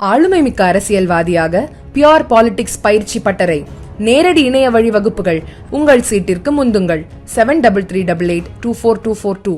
ஆளுமைமிக்க அரசியல்வாதியாக pure politics பயிற்சி பட்டறை நேரடி இணைய வழி வகுப்புகள் உங்கள் சீட்டிற்கு முந்துங்கள் 7338824242.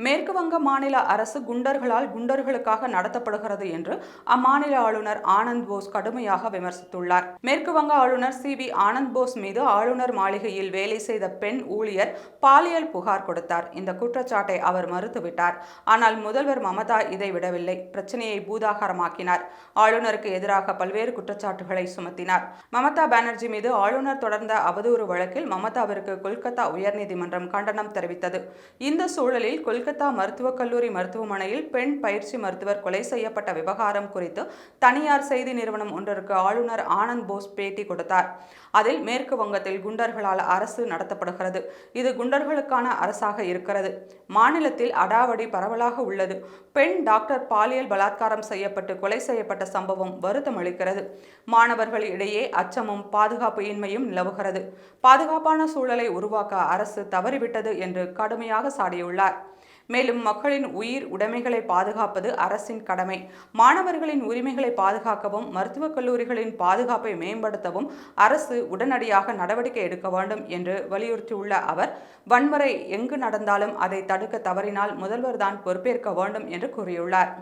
மேற்கு வங்க மாநில அரசு குண்டர்களுக்காக நடத்தப்படுகிறது என்று அம்மாநில ஆளுநர் ஆனந்த் போஸ் கடுமையாக விமர்சித்துள்ளார். மேற்கு வங்க ஆளுநர் சி.வி. ஆனந்த் போஸ் மீது ஆளுநர் மாளிகையில் வேலை செய்த பெண் ஊழியர் பாலியல் புகார் கொடுத்தார். இந்த குற்றச்சாட்டை அவர் மறுத்துவிட்டார். ஆனால் முதல்வர் மமதா இதை விடவில்லை. பிரச்சனையை பூதாகரமாக்கினார். ஆளுநருக்கு எதிராக பல்வேறு குற்றச்சாட்டுகளை சுமத்தினார். மமதா பானர்ஜி மீது ஆளுநர் தொடர்ந்த அவதூறு வழக்கில் மமதாவிற்கு கொல்கத்தா உயர்நீதிமன்றம் கண்டனம் தெரிவித்தது. இந்த சூழலில் கொல்கத்தா மருத்துவக் கல்லூரி மருத்துவமனையில் பெண் பயிற்சி மருத்துவர் கொலை செய்யப்பட்ட விவகாரம் குறித்து தனியார் செய்தி நிறுவனம் ஒன்றிற்கு ஆளுநர் ஆனந்த் போஸ் பேட்டி கொடுத்தார். அதில் மேற்கு வங்கத்தில் குண்டர்களால் அரசு நடத்தப்படுகிறது. இது குண்டர்களுக்கான அரசாக இருக்கிறது. மாநிலத்தில் அடாவடி பரவலாக உள்ளது. பெண் டாக்டர் பாலியல் பலாத்காரம் செய்யப்பட்டு கொலை செய்யப்பட்ட சம்பவம் வருத்தம் அளிக்கிறது. மாணவர்கள் இடையே அச்சமும் பாதுகாப்பு இன்மையும் நிலவுகிறது. பாதுகாப்பான சூழலை உருவாக்க அரசு தவறிவிட்டது என்று கடுமையாக சாடியுள்ளார். மேலும் மக்களின் உயிர் உடைமைகளை பாதுகாப்பது அரசின் கடமை. மாணவர்களின் உரிமைகளை பாதுகாக்கவும் மருத்துவக் கல்லூரிகளின் பாதுகாப்பை மேம்படுத்தவும் அரசு உடனடியாக நடவடிக்கை எடுக்க வேண்டும் என்று வலியுறுத்தியுள்ள அவர், வன்முறை எங்கு நடந்தாலும் அதை தடுக்க தவறினால் முதல்வர்தான் பொறுப்பேற்க வேண்டும் என்று கூறியுள்ளார்.